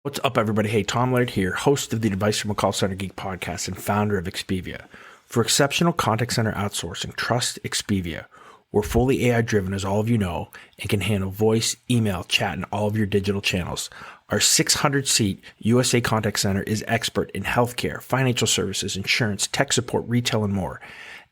What's up, everybody? Hey, Tom Laird here, host of the Advice from a Call Center Geek podcast and founder of Expivia. For exceptional contact center outsourcing, trust Expivia. We're fully AI-driven, as all of you know, and can handle voice, email, chat, and all of your digital channels. Our 600-seat USA contact center is expert in healthcare, financial services, insurance, tech support, retail, and more.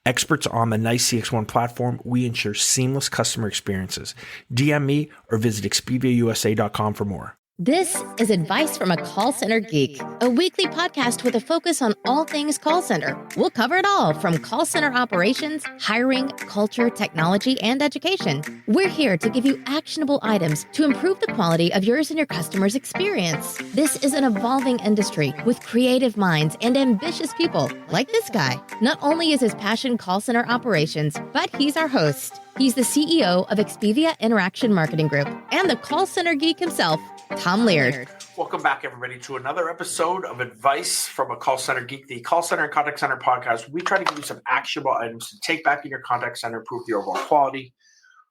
Experts on the NICE CX1 platform, we ensure seamless customer experiences. DM me or visit expiviausa.com for more. This is Advice from a Call Center Geek, a weekly podcast with a focus on all things call center. We'll cover it all from call center operations, hiring, culture, technology, and education. We're here to give you actionable items to improve the quality of yours and your customers' experience. This is an evolving industry with creative minds and ambitious people like this guy. Not only is his passion call center operations, but he's our host. He's the CEO of Expivia Interaction Marketing Group and the call center geek himself, Tom Laird. Welcome back, everybody, to another episode of Advice from a Call Center Geek, the call center and contact center podcast. We try to give you some actionable items to take back in your contact center, improve the overall quality,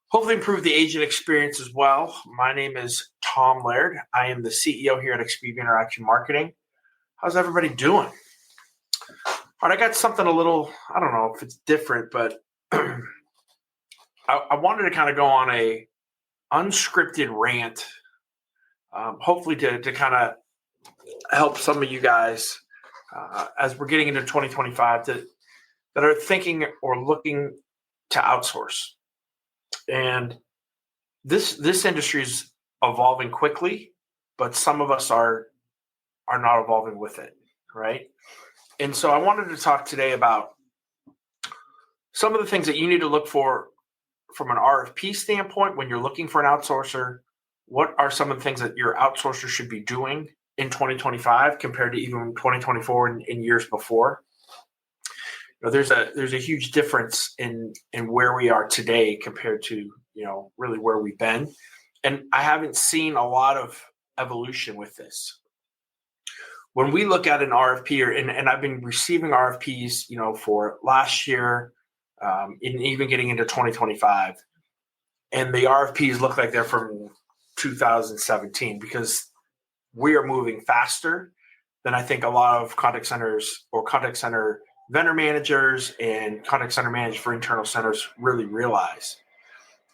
hopefully improve the agent experience as well. My name is Tom Laird. I am the CEO here at Expivia Interaction Marketing. How's everybody doing? All right, I got something a little, I don't know if it's different, but I wanted to kind of go on a unscripted rant, hopefully to kind of help some of you guys as we're getting into 2025 that are thinking or looking to outsource. And this industry is evolving quickly, but some of us are not evolving with it, right? And so I wanted to talk today about some of the things that you need to look for from an RFP standpoint when you're looking for an outsourcer. What are some of the things that your outsourcer should be doing in 2025 compared to even 2024 and years before? You know, there's a huge difference in where we are today compared to, really where we've been. And I haven't seen a lot of evolution with this. When we look at an RFP, and I've been receiving RFPs, for last year, and even getting into 2025, and the RFPs look like they're from 2017 because we are moving faster than I think a lot of contact centers or contact center vendor managers and contact center managers for internal centers really realize.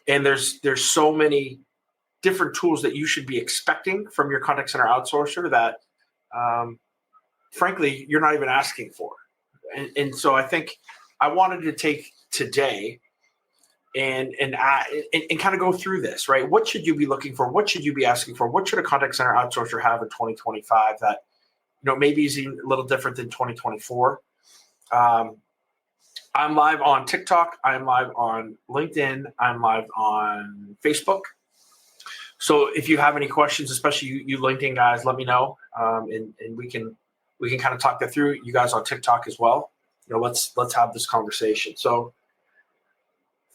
And there's so many different tools that you should be expecting from your contact center outsourcer that, frankly, you're not even asking for. And so I think I wanted to take today and kind of go through this, right? What should you be looking for? What should you be asking for? What should a contact center outsourcer have in 2025 that, maybe is even a little different than 2024? I'm live on TikTok. I'm live on LinkedIn. I'm live on Facebook. So if you have any questions, especially you LinkedIn guys, let me know. And we can kind of talk that through. You guys on TikTok as well. Let's have this conversation. So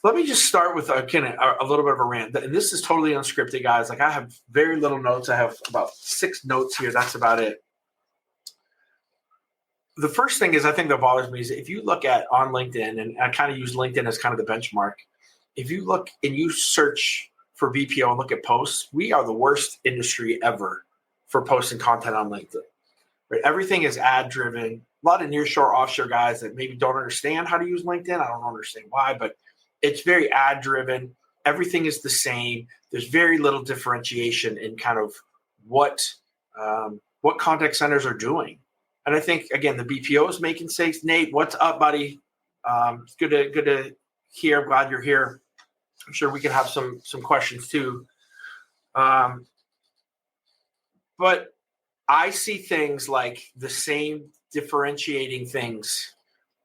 let me just start with a little bit of a rant. And this is totally unscripted, guys. Like, I have very little notes. I have about 6 notes here. That's about it. The first thing is, I think that bothers me is if you look at on LinkedIn, and I kind of use LinkedIn as kind of the benchmark. If you look and you search for BPO and look at posts, we are the worst industry ever for posting content on LinkedIn. Right? Everything is ad driven. A lot of nearshore, offshore guys that maybe don't understand how to use LinkedIn. I don't understand why, but it's very ad driven. Everything is the same. There's very little differentiation in kind of what contact centers are doing. And I think, again, the BPO is making mistakes. Nate, what's up, buddy? It's good to hear. I'm glad you're here. I'm sure we can have some questions too. But I see things like the same differentiating things,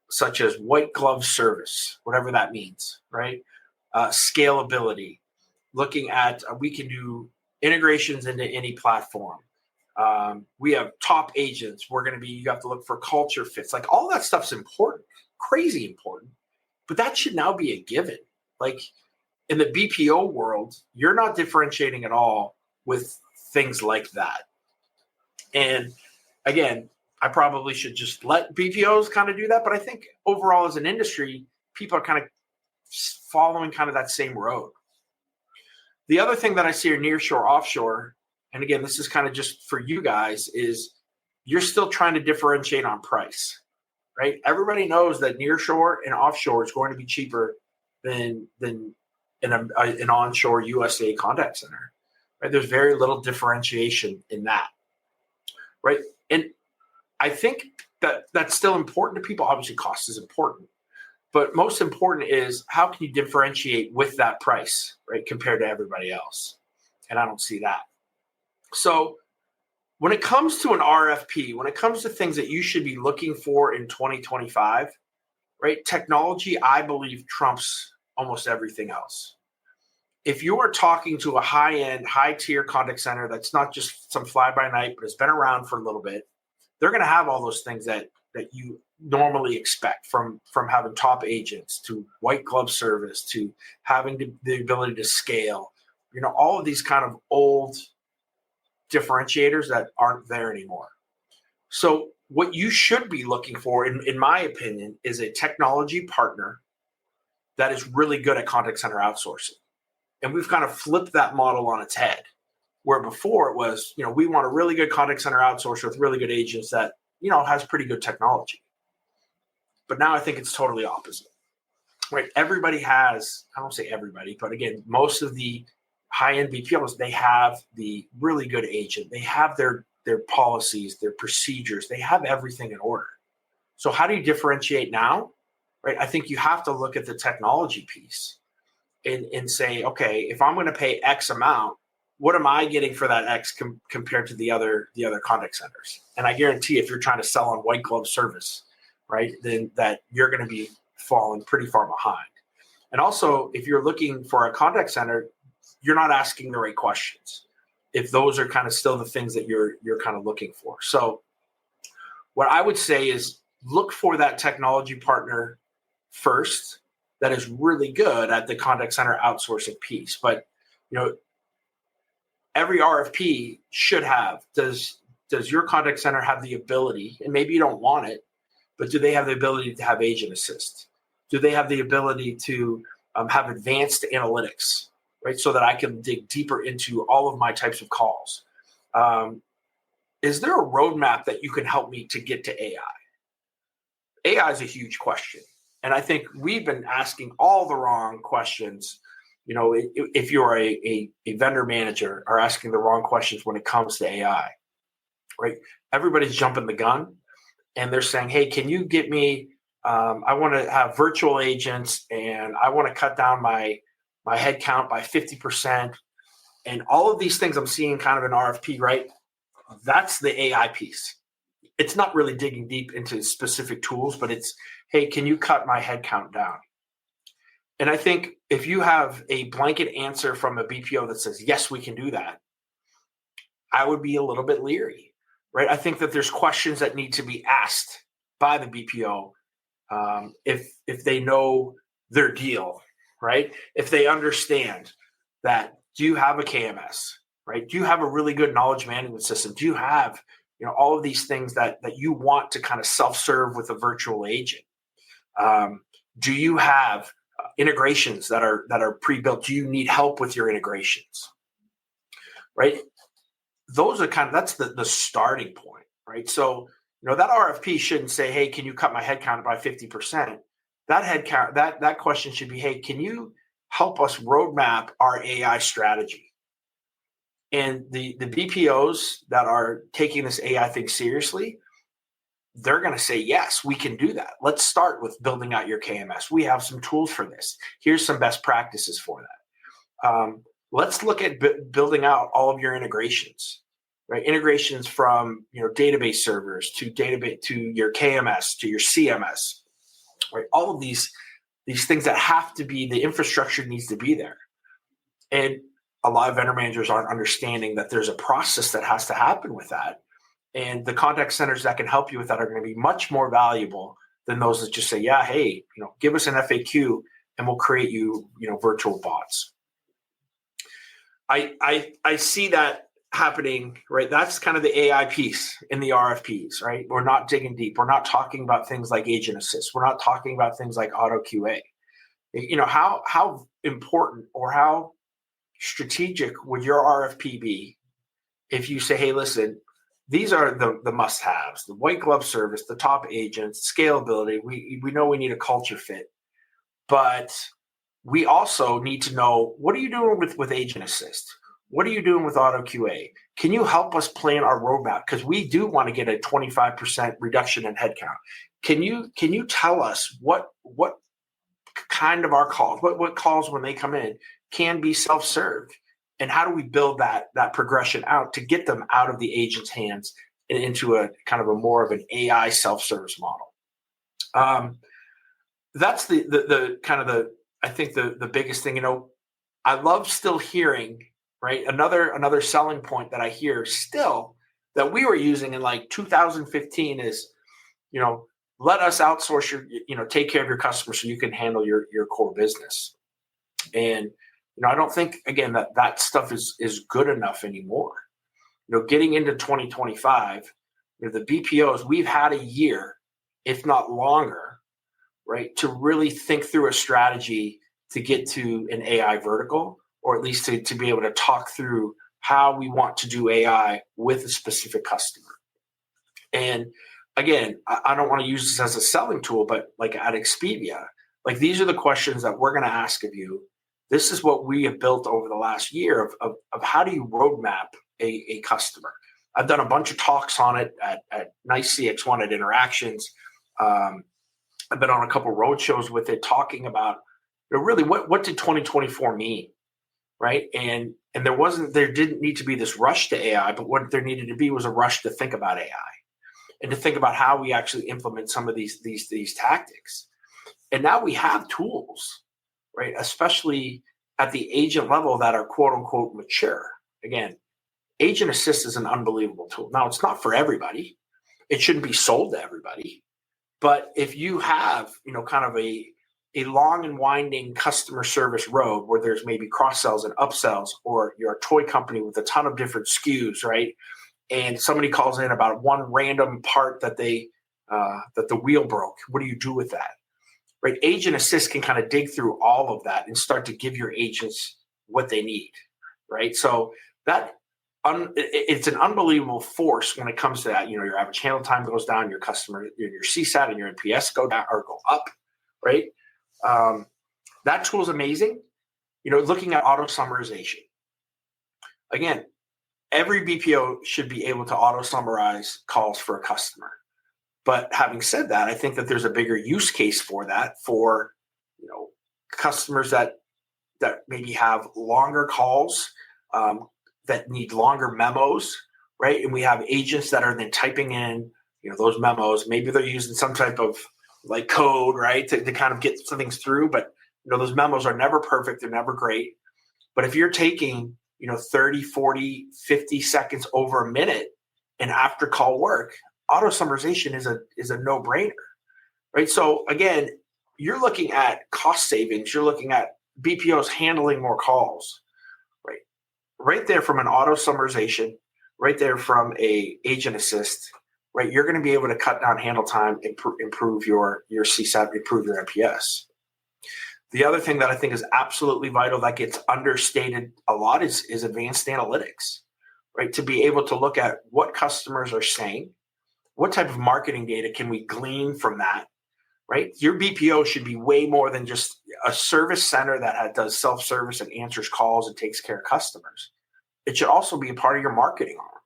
such as white glove service, whatever that means, right? Scalability, looking at we can do integrations into any platform. We have top agents. You have to look for culture fits. Like, all that stuff's important, crazy important, but that should now be a given. Like, in the BPO world, you're not differentiating at all with things like that. And again, I probably should just let BPOs kind of do that. But I think overall as an industry, people are kind of following kind of that same road. The other thing that I see are nearshore, offshore, and again, this is kind of just for you guys, is you're still trying to differentiate on price, right? Everybody knows that nearshore and offshore is going to be cheaper than an onshore USA contact center, right? There's very little differentiation in that, right? And I think that that's still important to people. Obviously, cost is important, but most important is how can you differentiate with that price, right, compared to everybody else? And I don't see that. So when it comes to an RFP, when it comes to things that you should be looking for in 2025, right, technology, I believe, trumps almost everything else. If you are talking to a high-end, high-tier contact center that's not just some fly-by-night, but has been around for a little bit, they're going to have all those things that you normally expect from having top agents to white glove service to having the ability to scale, all of these kind of old differentiators that aren't there anymore. So what you should be looking for, in my opinion, is a technology partner that is really good at contact center outsourcing. And we've kind of flipped that model on its head, where before it was, we want a really good contact center outsourcer with really good agents that, has pretty good technology. But now I think it's totally opposite, right? Everybody has, I won't say everybody, but again, most of the high-end BPOs, they have the really good agent. They have their policies, their procedures. They have everything in order. So how do you differentiate now, right? I think you have to look at the technology piece and say, okay, if I'm going to pay X amount, what am I getting for that X compared to the other contact centers? And I guarantee if you're trying to sell on white glove service, right, then that you're going to be falling pretty far behind. And also, if you're looking for a contact center, you're not asking the right questions, if those are kind of still the things that you're kind of looking for. So what I would say is look for that technology partner first that is really good at the contact center outsourcing piece. But, every RFP should have, does your contact center have the ability, and maybe you don't want it, but do they have the ability to have agent assist? Do they have the ability to have advanced analytics, right? So that I can dig deeper into all of my types of calls. Is there a roadmap that you can help me to get to AI? AI is a huge question. And I think we've been asking all the wrong questions. If you're a vendor manager, are asking the wrong questions when it comes to AI, right? Everybody's jumping the gun and they're saying, hey, can you get me, I want to have virtual agents and I want to cut down my head count by 50%. And all of these things I'm seeing kind of an RFP, right? That's the AI piece. It's not really digging deep into specific tools, but it's, hey, can you cut my head count down? And I think if you have a blanket answer from a BPO that says, yes, we can do that, I would be a little bit leery, right? I think that there's questions that need to be asked by the BPO if they know their deal, right? If they understand that, do you have a KMS, right? Do you have a really good knowledge management system? Do you have, all of these things that you want to kind of self-serve with a virtual agent? Do you have integrations that are pre-built? Do you need help with your integrations, right? Those are that's the starting point, right? So, that RFP shouldn't say, hey, can you cut my headcount by 50%? That headcount, that question should be, hey, can you help us roadmap our AI strategy? And the BPOs that are taking this AI thing seriously, they're going to say, yes, we can do that. Let's start with building out your KMS. We have some tools for this. Here's some best practices for that. Let's look at building out all of your integrations, right? Integrations from, database servers to your KMS, to your CMS, right? All of these things that have to be, the infrastructure needs to be there. And a lot of vendor managers aren't understanding that there's a process that has to happen with that. And the contact centers that can help you with that are going to be much more valuable than those that just say, yeah, hey, give us an FAQ and we'll create you, virtual bots. I see that happening, right? That's kind of the AI piece in the RFPs, right? We're not digging deep. We're not talking about things like agent assist. We're not talking about things like auto QA. How important or how strategic would your RFP be if you say, hey, listen, these are the must-haves, the white glove service, the top agents, scalability. We know we need a culture fit, but we also need to know, what are you doing with Agent Assist? What are you doing with Auto QA? Can you help us plan our roadmap? Because we do want to get a 25% reduction in headcount. Can you tell us what kind of our calls, what calls when they come in can be self-serve? And how do we build that progression out to get them out of the agent's hands and into a kind of a more of an AI self-service model? That's the kind of I think the biggest thing. I love still hearing, right? Another selling point that I hear still that we were using in like 2015 is, let us outsource take care of your customers so you can handle your core business. And I don't think, again, that stuff is good enough anymore. Getting into 2025, the BPOs, we've had a year, if not longer, right, to really think through a strategy to get to an AI vertical, or at least to be able to talk through how we want to do AI with a specific customer. And again, I don't want to use this as a selling tool, but like at Expivia, like these are the questions that we're going to ask of you. This is what we have built over the last year of how do you roadmap a customer. I've done a bunch of talks on it at Nice CX1 at Interactions. I've been on a couple road shows with it, talking about really what did 2024 mean, right? And there didn't need to be this rush to AI, but what there needed to be was a rush to think about AI and to think about how we actually implement some of these tactics. And now we have tools, right? Especially at the agent level that are quote unquote mature. Again, Agent Assist is an unbelievable tool. Now, it's not for everybody. It shouldn't be sold to everybody. But if you have, kind of a long and winding customer service road where there's maybe cross sells and upsells, or you're a toy company with a ton of different SKUs, right? And somebody calls in about one random part that that the wheel broke. What do you do with that? Right? Agent Assist can kind of dig through all of that and start to give your agents what they need, right? So it's an unbelievable force when it comes to that. Your average handle time goes down, your CSAT and your NPS go down or go up, right? That tool is amazing. Looking at auto summarization. Again, every BPO should be able to auto summarize calls for a customer. But having said that, I think that there's a bigger use case for that for, customers that maybe have longer calls, that need longer memos, right? And we have agents that are then typing in, those memos. Maybe they're using some type of like code, right, to kind of get some things through. But, those memos are never perfect. They're never great. But if you're taking, 30, 40, 50 seconds over a minute in after call work, auto summarization is a no-brainer, right? So again, you're looking at cost savings. You're looking at BPOs handling more calls, right? Right there from an auto summarization, right there from a agent assist, right? You're going to be able to cut down handle time, improve your CSAT, improve your NPS. The other thing that I think is absolutely vital that gets understated a lot is advanced analytics, right? To be able to look at what customers are saying, what type of marketing data can we glean from that, right? Your BPO should be way more than just a service center that does self-service and answers calls and takes care of customers. It should also be a part of your marketing arm,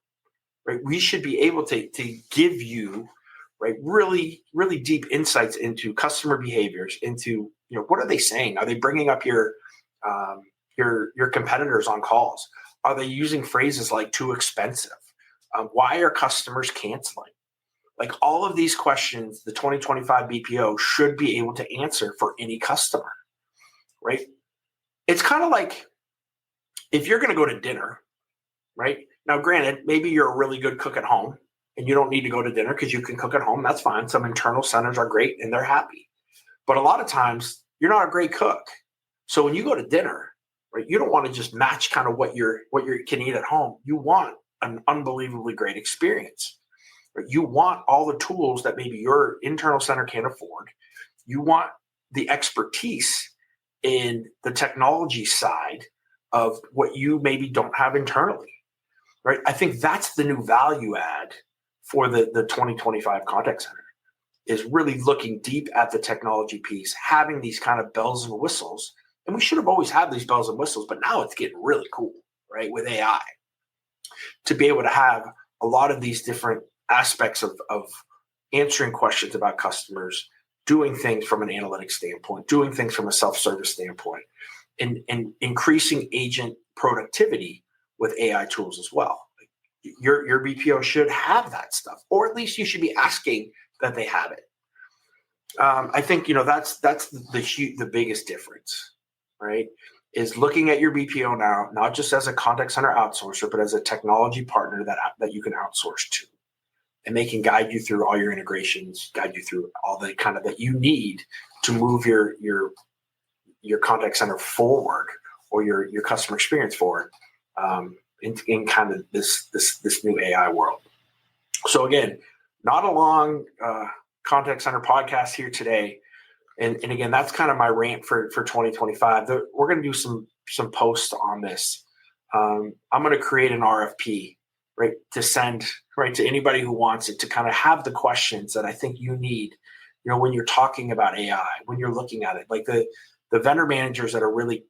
right? We should be able to give you, right, really, really deep insights into customer behaviors, into, what are they saying? Are they bringing up your competitors on calls? Are they using phrases like too expensive? Why are customers canceling? Like all of these questions, the 2025 BPO should be able to answer for any customer, right? It's kind of like if you're going to go to dinner, right? Now, granted, maybe you're a really good cook at home and you don't need to go to dinner because you can cook at home. That's fine. Some internal centers are great and they're happy. But a lot of times you're not a great cook. So when you go to dinner, right, you don't want to just match kind of what you can eat at home. You want an unbelievably great experience. You want all the tools that maybe your internal center can't afford. You want the expertise in the technology side of what you maybe don't have internally, right? I think that's the new value add for the 2025 contact center, is really looking deep at the technology piece, having these kind of bells and whistles. And we should have always had these bells and whistles, but now it's getting really cool, right? With AI, to be able to have a lot of these different aspects of answering questions about customers, doing things from an analytics standpoint, doing things from a self-service standpoint, and increasing agent productivity with AI tools as well. Your BPO should have that stuff, or at least you should be asking that they have it. I think that's the biggest difference, right? Is looking at your BPO now, not just as a contact center outsourcer, but as a technology partner that you can outsource to, and they can guide you through all your integrations, guide you through all the kind of that you need to move your contact center forward, or your customer experience forward, in kind of this new AI world. So again, not a long contact center podcast here today. And again, that's kind of my rant for 2025. We're going to do some posts on this. I'm going to create an RFP, right, to send right to anybody who wants it, to kind of have the questions that I think you need, when you're talking about AI, when you're looking at it. Like the vendor managers that are really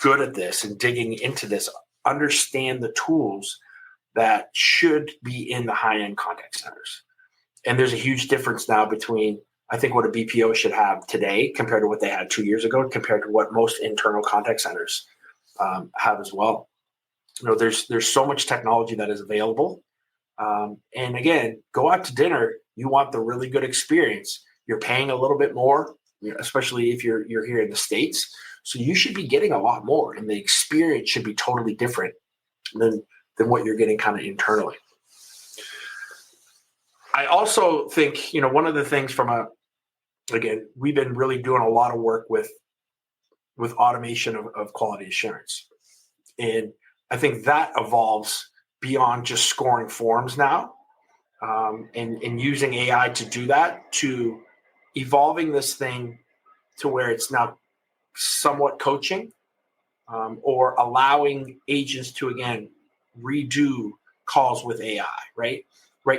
good at this and digging into this understand the tools that should be in the high-end contact centers. And there's a huge difference now between, I think, what a BPO should have today compared to what they had 2 years ago, compared to what most internal contact centers have as well. There's so much technology that is available. And again, go out to dinner. You want the really good experience. You're paying a little bit more, especially if you're here in the States. So you should be getting a lot more, and the experience should be totally different than what you're getting kind of internally. I also think, one of the things again, we've been really doing a lot of work with automation of quality assurance. And I think that evolves beyond just scoring forms now, and using AI to do that, to evolving this thing to where it's now somewhat coaching, or allowing agents to, again, redo calls with AI, right,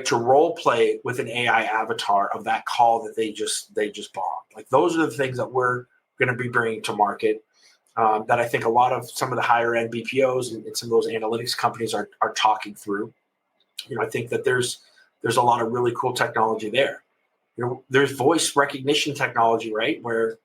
to role play with an AI avatar of that call that they just bombed. Like, those are the things that we're going to be bringing to market, that I think some of the higher end BPOs and some of those analytics companies are talking through. I think that there's a lot of really cool technology there. There's voice recognition technology, right, where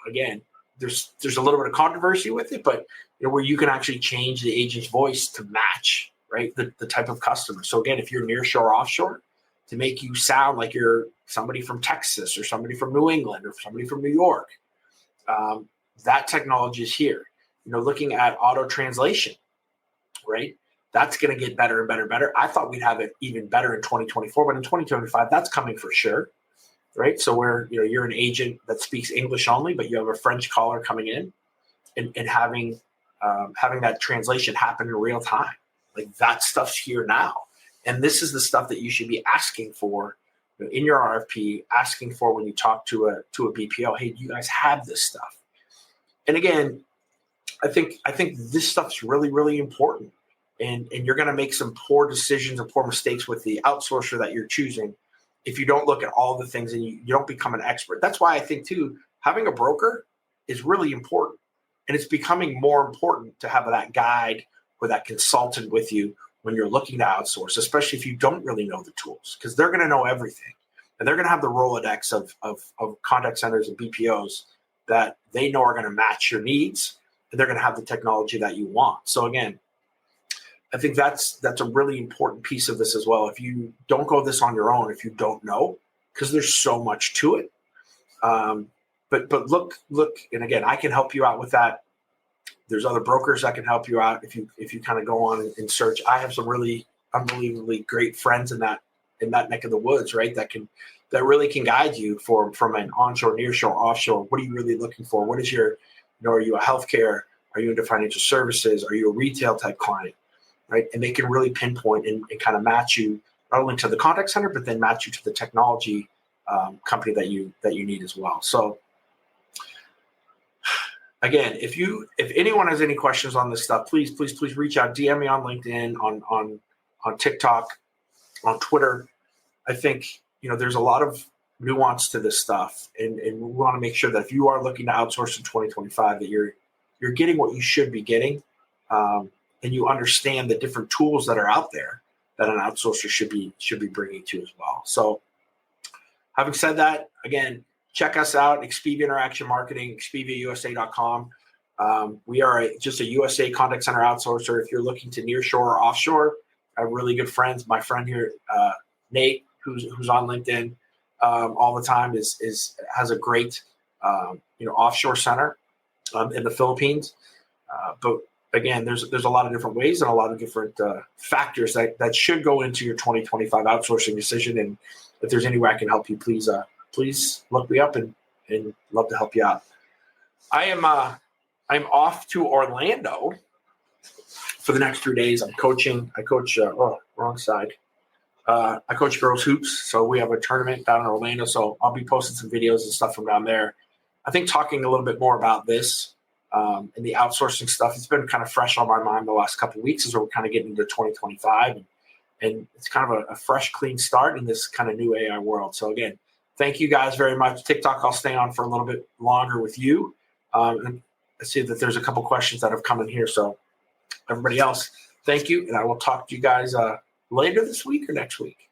again, there's a little bit of controversy with it, but where you can actually change the agent's voice to match, right, the type of customer. So again, if you're nearshore or offshore, to make you sound like you're somebody from Texas or somebody from New England or somebody from New York, that technology is here. Looking at auto translation, right? That's going to get better and better and better. I thought we'd have it even better in 2024, but in 2025, that's coming for sure, right? So where you're an agent that speaks English only, but you have a French caller coming in, and having that translation happen in real time. Like, that stuff's here now. And this is the stuff that you should be asking for in your RFP, asking for when you talk to a BPO. Hey, do you guys have this stuff? And again, I think this stuff's really, really important. And you're going to make some poor decisions and poor mistakes with the outsourcer that you're choosing if you don't look at all the things and you don't become an expert. That's why I think, too, having a broker is really important. And it's becoming more important to have that guide or that consultant with you when you're looking to outsource, especially if you don't really know the tools, because they're going to know everything. And they're going to have the Rolodex of contact centers and BPOs that they know are going to match your needs, and they're going to have the technology that you want. So again, I think that's a really important piece of this as well. If you don't go this on your own, if you don't know, because there's so much to it. But look, and again, I can help you out with that. There's other brokers that can help you out if you kind of go on and search. I have some really unbelievably great friends in that neck of the woods, right? That really can guide you from an onshore, nearshore, offshore. What are you really looking for? What is your, are you a healthcare? Are you into financial services? Are you a retail type client? Right? And they can really pinpoint and kind of match you not only to the contact center, but then match you to the technology company that you need as well. So again, if anyone has any questions on this stuff, please reach out, DM me on LinkedIn, on on TikTok, on Twitter. I think, there's a lot of nuance to this stuff. And we want to make sure that if you are looking to outsource in 2025, that you're getting what you should be getting. And you understand the different tools that are out there that an outsourcer should be bringing to as well. So having said that, again, check us out, Expivia Interaction Marketing, expiviausa.com. We are just a USA contact center outsourcer. If you're looking to nearshore or offshore, I have really good friends. My friend here, Nate, who's on LinkedIn all the time, has a great offshore center in the Philippines. But again, there's a lot of different ways and a lot of different factors that should go into your 2025 outsourcing decision. And if there's any way I can help you, please look me up and love to help you out. I'm off to Orlando for the next 3 days. I'm coaching. I coach. Wrong side. I coach girls hoops. So we have a tournament down in Orlando. So I'll be posting some videos and stuff from down there. I think talking a little bit more about this and the outsourcing stuff. It's been kind of fresh on my mind the last couple of weeks as we're kind of getting into 2025, and it's kind of a fresh, clean start in this kind of new AI world. So again, thank you guys very much. TikTok, I'll stay on for a little bit longer with you. And I see that there's a couple questions that have come in here. So everybody else, thank you. And I will talk to you guys later this week or next week.